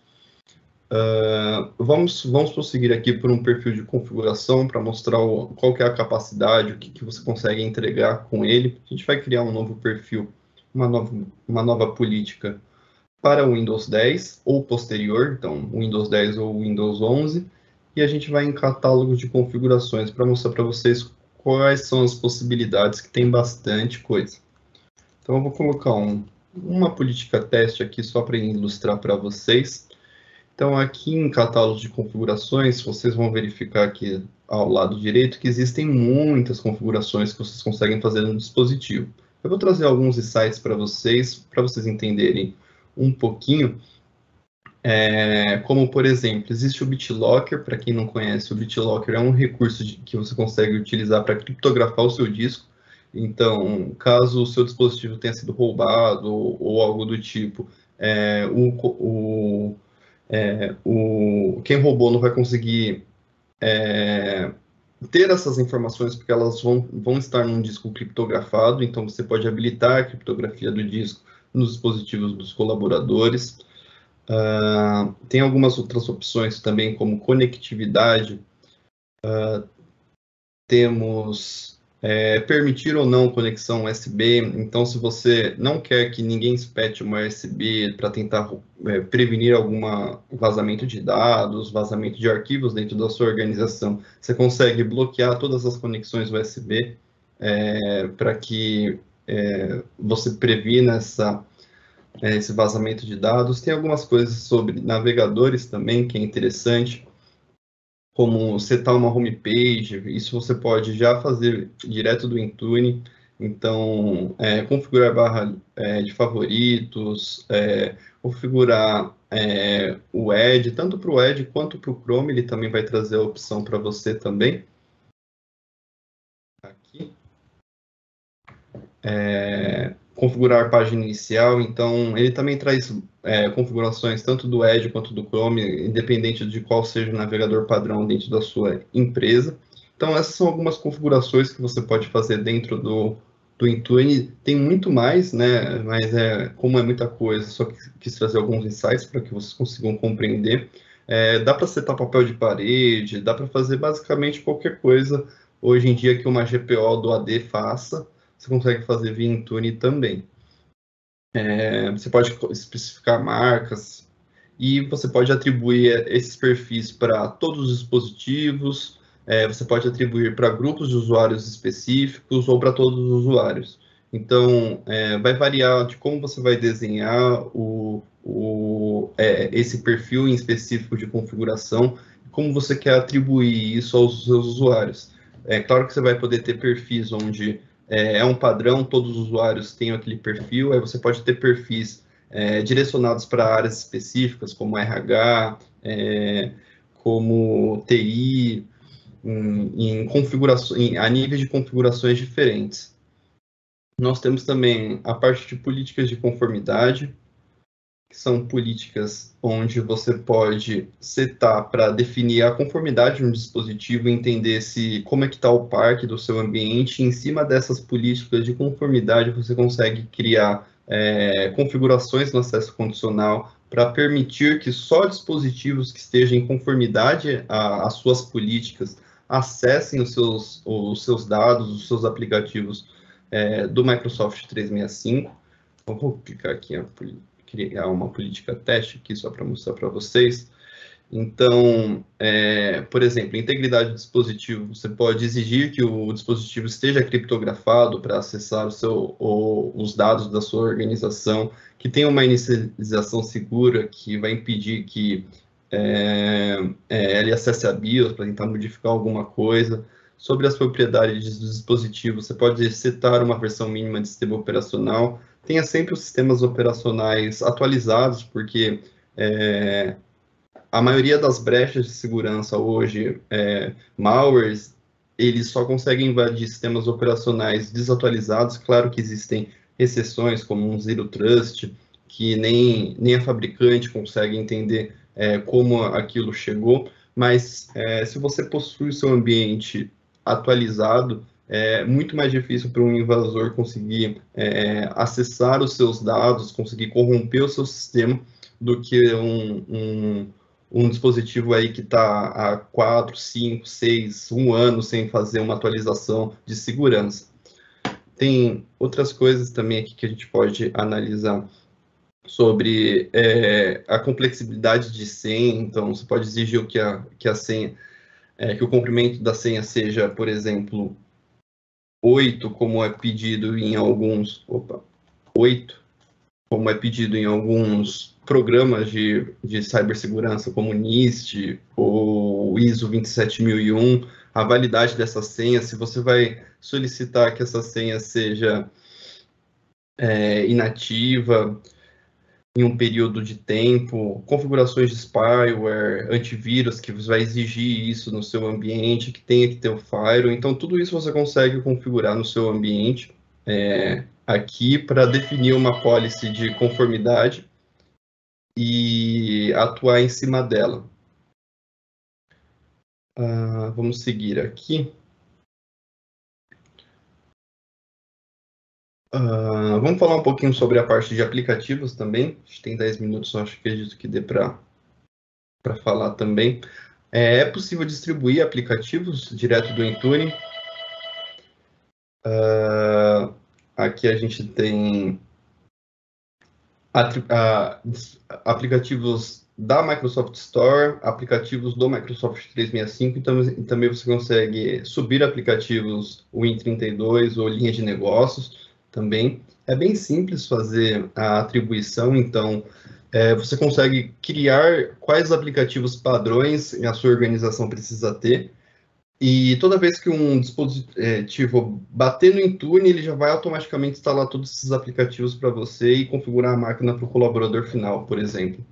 Vamos prosseguir aqui por um perfil de configuração para mostrar qual que é a capacidade, o que você consegue entregar com ele. A gente vai criar um novo perfil, uma nova política para o Windows 10 ou posterior, então Windows 10 ou Windows 11, e a gente vai em catálogo de configurações para mostrar para vocês quais são as possibilidades, que tem bastante coisa. Então eu vou colocar uma política teste aqui só para ilustrar para vocês. Então, aqui em catálogo de configurações, vocês vão verificar aqui ao lado direito que existem muitas configurações que vocês conseguem fazer no dispositivo. Eu vou trazer alguns insights para vocês entenderem um pouquinho. Como, por exemplo, existe o BitLocker. Para quem não conhece, o BitLocker é um recurso que você consegue utilizar para criptografar o seu disco. Então, caso o seu dispositivo tenha sido roubado ou algo do tipo, quem roubou não vai conseguir ter essas informações porque elas vão estar num disco criptografado, então você pode habilitar a criptografia do disco nos dispositivos dos colaboradores. Tem algumas outras opções também, como conectividade. Temos permitir ou não conexão USB. Então, se você não quer que ninguém espete uma USB para tentar prevenir algum vazamento de dados, vazamento de arquivos dentro da sua organização, você consegue bloquear todas as conexões USB para que você previna esse vazamento de dados. Tem algumas coisas sobre navegadores também, que é interessante, como setar uma homepage. Isso você pode já fazer direto do Intune. Então, configurar barra de favoritos, configurar o Edge, tanto para o Edge quanto para o Chrome, ele também vai trazer a opção para você também. Aqui. configurar a página inicial, então ele também traz configurações tanto do Edge quanto do Chrome, independente de qual seja o navegador padrão dentro da sua empresa. Então essas são algumas configurações que você pode fazer dentro do Intune. Tem muito mais, né? Mas como é muita coisa, só quis trazer alguns insights para que vocês consigam compreender. Dá para setar papel de parede, dá para fazer basicamente qualquer coisa hoje em dia que uma GPO do AD faça, você consegue fazer via Intune também. Você pode especificar marcas e você pode atribuir esses perfis para todos os dispositivos, você pode atribuir para grupos de usuários específicos ou para todos os usuários. Então, vai variar de como você vai desenhar esse perfil em específico de configuração, como você quer atribuir isso aos seus usuários. É claro que você vai poder ter perfis onde um padrão, todos os usuários têm aquele perfil, aí você pode ter perfis direcionados para áreas específicas, como RH, como TI, a níveis de configurações diferentes. Nós temos também a parte de políticas de conformidade, que são políticas onde você pode setar para definir a conformidade de um dispositivo e entender como é que está o parque do seu ambiente. Em cima dessas políticas de conformidade, você consegue criar configurações no acesso condicional para permitir que só dispositivos que estejam em conformidade às suas políticas acessem os seus dados, os seus aplicativos do Microsoft 365. Eu vou clicar aqui criar uma política teste aqui só para mostrar para vocês. Então, por exemplo, integridade do dispositivo, você pode exigir que o dispositivo esteja criptografado para acessar os dados da sua organização, que tenha uma inicialização segura, que vai impedir que ele acesse a BIOS para tentar modificar alguma coisa. Sobre as propriedades do dispositivo, você pode setar uma versão mínima de sistema operacional. Tenha sempre os sistemas operacionais atualizados, porque a maioria das brechas de segurança hoje, malwares, eles só conseguem invadir sistemas operacionais desatualizados. Claro que existem exceções, como um Zero Trust, que nem a fabricante consegue entender como aquilo chegou, mas se você possui o seu ambiente atualizado, é muito mais difícil para um invasor conseguir acessar os seus dados, conseguir corromper o seu sistema, do que um dispositivo aí que está há 4, 5, 6, 1 ano sem fazer uma atualização de segurança. Tem outras coisas também aqui que a gente pode analisar sobre a complexibilidade de senha. Então, você pode exigir que a senha, que o comprimento da senha seja, por exemplo, 8, como é pedido em alguns... 8, como é pedido em alguns programas de cibersegurança, como NIST ou ISO 27001, a validade dessa senha, se você vai solicitar que essa senha seja inativa em um período de tempo, configurações de spyware, antivírus, que vai exigir isso no seu ambiente, que tenha que ter o firewall. Então, tudo isso você consegue configurar no seu ambiente aqui para definir uma policy de conformidade e atuar em cima dela. Vamos seguir aqui. Vamos falar um pouquinho sobre a parte de aplicativos também. A gente tem 10 minutos, eu acredito que dê para falar também. É possível distribuir aplicativos direto do Intune. Aqui a gente tem aplicativos da Microsoft Store, aplicativos do Microsoft 365, e também você consegue subir aplicativos Win32 ou linha de negócios também. É bem simples fazer a atribuição, então você consegue criar quais aplicativos padrões a sua organização precisa ter, e toda vez que um dispositivo bater no Intune, ele já vai automaticamente instalar todos esses aplicativos para você e configurar a máquina para o colaborador final, por exemplo.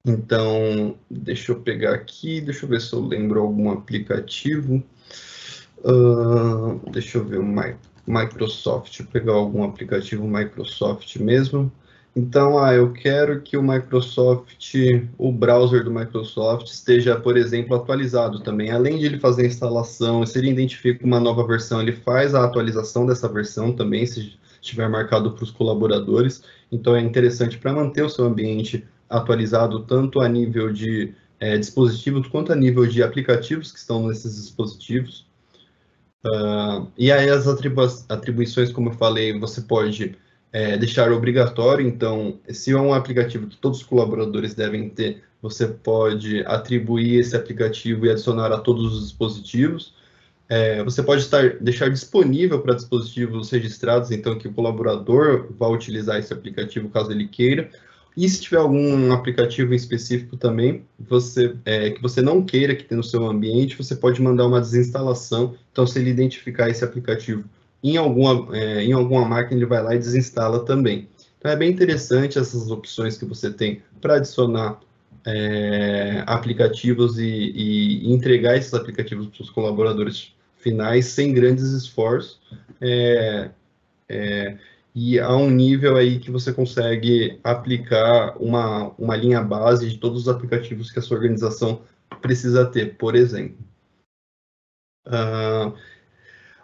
Então, deixa eu pegar aqui, deixa eu ver se eu lembro algum aplicativo. Deixa eu ver Microsoft. Deixa eu pegar algum aplicativo Microsoft mesmo. Então, eu quero que o browser do Microsoft esteja, por exemplo, atualizado também. Além de ele fazer a instalação, se ele identifica uma nova versão, ele faz a atualização dessa versão também, se estiver marcado para os colaboradores. Então, é interessante para manter o seu ambiente atualizado, tanto a nível de dispositivos, quanto a nível de aplicativos que estão nesses dispositivos. E aí as atribuições, como eu falei, você pode deixar obrigatório. Então, se é um aplicativo que todos os colaboradores devem ter, você pode atribuir esse aplicativo e adicionar a todos os dispositivos. Você pode deixar disponível para dispositivos registrados, então que o colaborador vá utilizar esse aplicativo caso ele queira. E se tiver algum aplicativo em específico também, que você não queira que tenha no seu ambiente, você pode mandar uma desinstalação. Então, se ele identificar esse aplicativo em alguma máquina, ele vai lá e desinstala também. Então, é bem interessante essas opções que você tem para adicionar aplicativos e entregar esses aplicativos para os colaboradores finais sem grandes esforços. E a um nível aí que você consegue aplicar uma linha base de todos os aplicativos que a sua organização precisa ter, por exemplo.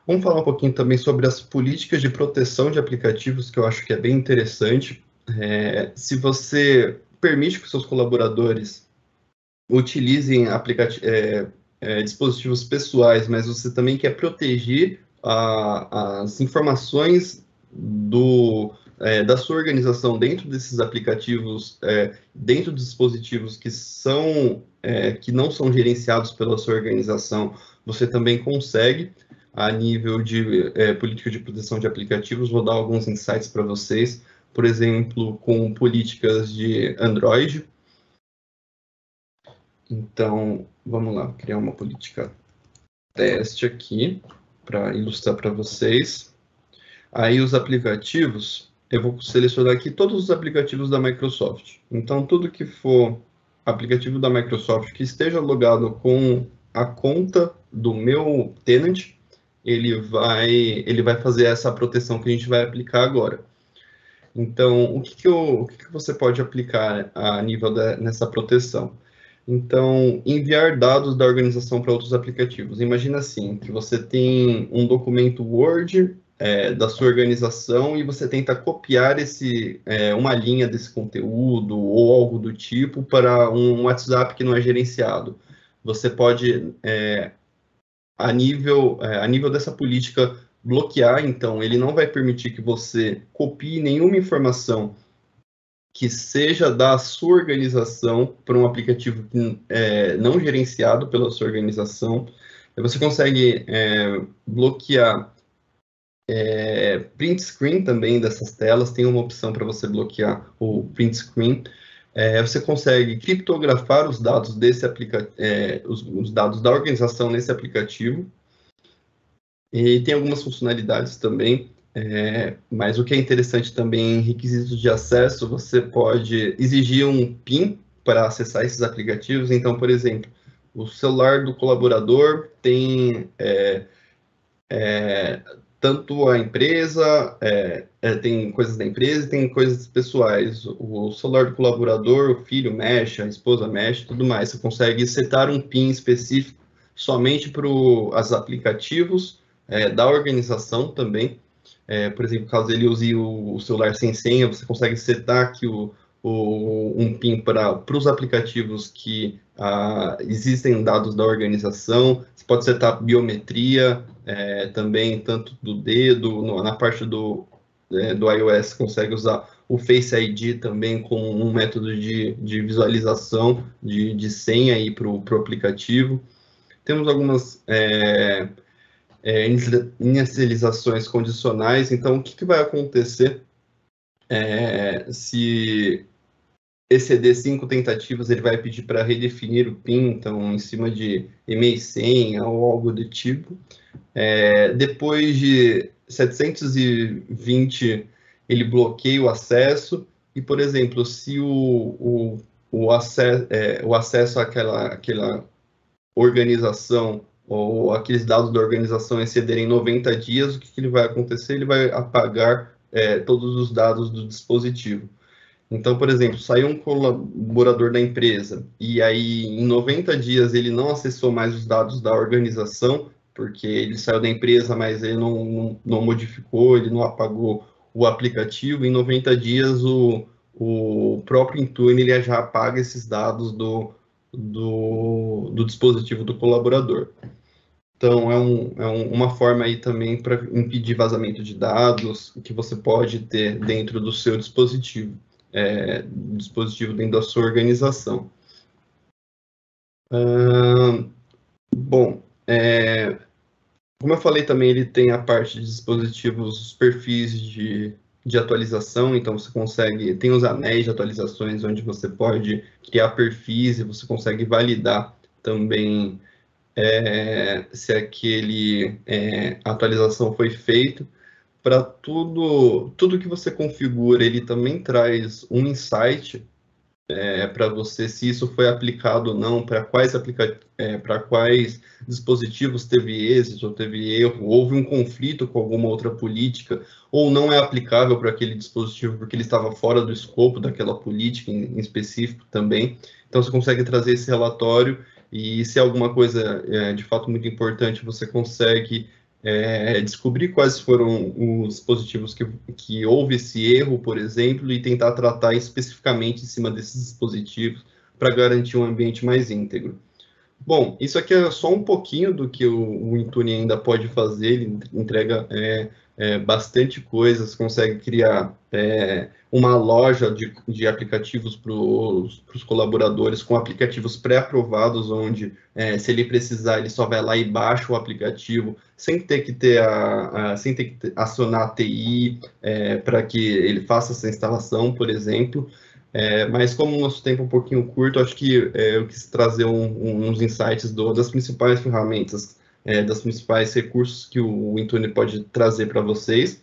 Vamos falar um pouquinho também sobre as políticas de proteção de aplicativos, que eu acho que é bem interessante. Se você permite que seus colaboradores utilizem dispositivos pessoais, mas você também quer proteger as informações da sua organização dentro desses aplicativos, dentro dos dispositivos que não são gerenciados pela sua organização, você também consegue, a nível de política de proteção de aplicativos. Vou dar alguns insights para vocês, por exemplo, com políticas de Android. Então, vamos lá, criar uma política teste aqui, para ilustrar para vocês. Aí os aplicativos, eu vou selecionar aqui todos os aplicativos da Microsoft. Então, tudo que for aplicativo da Microsoft que esteja logado com a conta do meu tenant, ele vai fazer essa proteção que a gente vai aplicar agora. Então, o que você pode aplicar a nível nessa proteção? Então, enviar dados da organização para outros aplicativos. Imagina assim, que você tem um documento Word da sua organização e você tenta copiar uma linha desse conteúdo ou algo do tipo para um WhatsApp que não é gerenciado. Você pode, a nível dessa política, bloquear. Então, ele não vai permitir que você copie nenhuma informação que seja da sua organização para um aplicativo não gerenciado pela sua organização. Você consegue bloquear print screen também dessas telas. Tem uma opção para você bloquear o print screen. Você consegue criptografar os dados os dados da organização nesse aplicativo. E tem algumas funcionalidades também. Mas o que é interessante também, em requisitos de acesso, você pode exigir um PIN para acessar esses aplicativos. Então, por exemplo, o celular do colaborador tem tanto a empresa, tem coisas da empresa e tem coisas pessoais. O celular do colaborador, o filho mexe, a esposa mexe, tudo mais. Você consegue setar um PIN específico somente para os aplicativos da organização também. Por exemplo, caso ele use o celular sem senha, você consegue setar aqui um PIN para os aplicativos que existem dados da organização. Você pode setar biometria também, tanto do dedo, na parte do iOS, consegue usar o Face ID também como um método de visualização de senha para o aplicativo. Temos algumas inicializações condicionais. Então, o que vai acontecer se exceder 5 tentativas? Ele vai pedir para redefinir o PIN, então, em cima de e-mail e senha ou algo do tipo. Depois de 720, ele bloqueia o acesso. E, por exemplo, se o acesso àquela organização ou aqueles dados da organização excederem 90 dias, o que ele vai acontecer? Ele vai apagar todos os dados do dispositivo. Então, por exemplo, saiu um colaborador da empresa e aí em 90 dias ele não acessou mais os dados da organização, porque ele saiu da empresa, mas ele não modificou, ele não apagou o aplicativo. Em 90 dias, o próprio Intune ele já apaga esses dados do dispositivo do colaborador. Então, uma forma aí também para impedir vazamento de dados que você pode ter dentro do seu dispositivo. Dispositivo dentro da sua organização. Bom, como eu falei também, ele tem a parte de dispositivos, os perfis de atualização, então você consegue, tem os anéis de atualizações, onde você pode criar perfis e você consegue validar também se aquele atualização foi feita. Para tudo que você configura, ele também traz um insight para você se isso foi aplicado ou não, para quais dispositivos teve êxito ou teve erro, houve um conflito com alguma outra política, ou não é aplicável para aquele dispositivo porque ele estava fora do escopo daquela política em específico também. Então, você consegue trazer esse relatório e, se é alguma coisa de fato muito importante, você consegue descobrir quais foram os dispositivos que houve esse erro, por exemplo, e tentar tratar especificamente em cima desses dispositivos para garantir um ambiente mais íntegro. Bom, isso aqui é só um pouquinho do que o Intune ainda pode fazer. Ele entrega bastante coisas, consegue criar uma loja de aplicativos para os colaboradores, com aplicativos pré-aprovados, onde, se ele precisar, ele só vai lá e baixa o aplicativo, sem ter que acionar a TI para que ele faça essa instalação, por exemplo. Mas como o nosso tempo é um pouquinho curto, acho que eu quis trazer uns insights das principais ferramentas, dos principais recursos que o Intune pode trazer para vocês.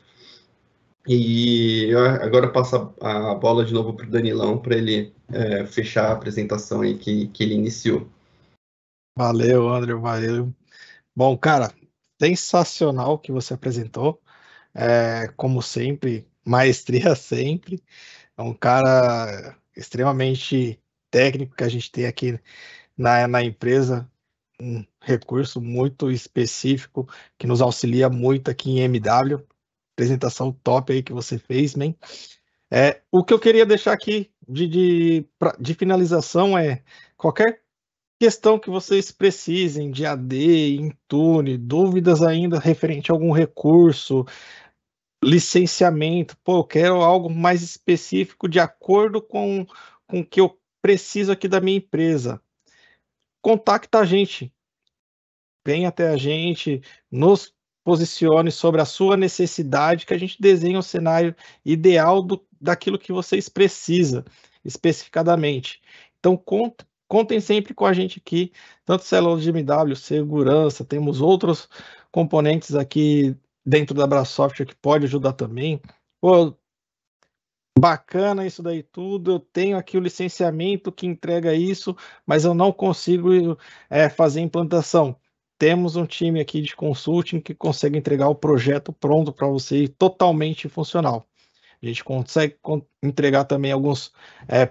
E eu agora passo a bola de novo para o Danilão, para ele fechar a apresentação aí que ele iniciou. Valeu, André, valeu. Bom, cara, sensacional o que você apresentou. Como sempre, maestria sempre. É um cara extremamente técnico que a gente tem aqui na empresa, um recurso muito específico que nos auxilia muito aqui em MW. Apresentação top aí que você fez, man. O que eu queria deixar aqui de finalização é qualquer questão que vocês precisem de AD, Intune, dúvidas ainda referente a algum recurso, licenciamento, eu quero algo mais específico de acordo com o que eu preciso aqui da minha empresa. Contacta a gente, vem até a gente, nos posicione sobre a sua necessidade, que a gente desenha o cenário ideal daquilo que vocês precisam, especificadamente. Então, contem sempre com a gente aqui, tanto célula de MW, segurança, temos outros componentes aqui dentro da Brasoft que pode ajudar também. Bacana isso daí tudo, eu tenho aqui o licenciamento que entrega isso, mas eu não consigo fazer implantação. Temos um time aqui de consulting que consegue entregar o projeto pronto para você e totalmente funcional. A gente consegue entregar também alguns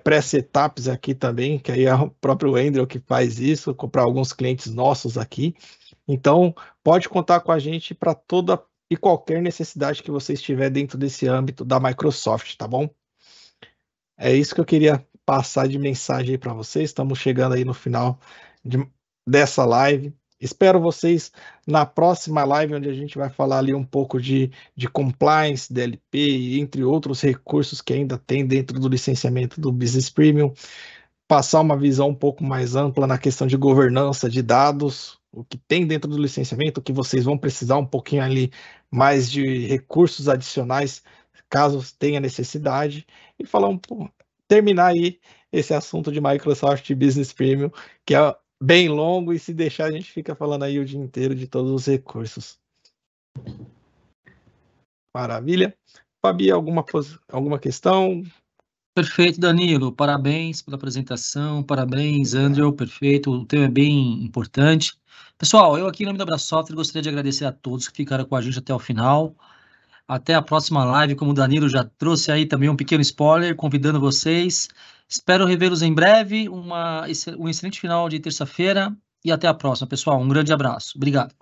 pré-setups aqui também, que aí é o próprio Andrew que faz isso, para alguns clientes nossos aqui. Então, pode contar com a gente para toda e qualquer necessidade que você estiver dentro desse âmbito da Microsoft, tá bom? É isso que eu queria passar de mensagem aí para vocês. Estamos chegando aí no final dessa live. Espero vocês na próxima live, onde a gente vai falar ali um pouco de compliance, DLP, entre outros recursos que ainda tem dentro do licenciamento do Business Premium. Passar uma visão um pouco mais ampla na questão de governança de dados, o que tem dentro do licenciamento, o que vocês vão precisar um pouquinho ali mais de recursos adicionais, caso tenha necessidade, e falar terminar aí esse assunto de Microsoft Business Premium, que é bem longo, e se deixar a gente fica falando aí o dia inteiro de todos os recursos. Maravilha. Fabi, alguma questão? Perfeito, Danilo. Parabéns pela apresentação. Parabéns, Andrew. Perfeito. O tema é bem importante. Pessoal, eu aqui em nome da Brasoft gostaria de agradecer a todos que ficaram com a gente até o final. Até a próxima live, como o Danilo já trouxe aí também um pequeno spoiler, convidando vocês. Espero revê-los em breve. Um excelente final de terça-feira e até a próxima, pessoal. Um grande abraço. Obrigado.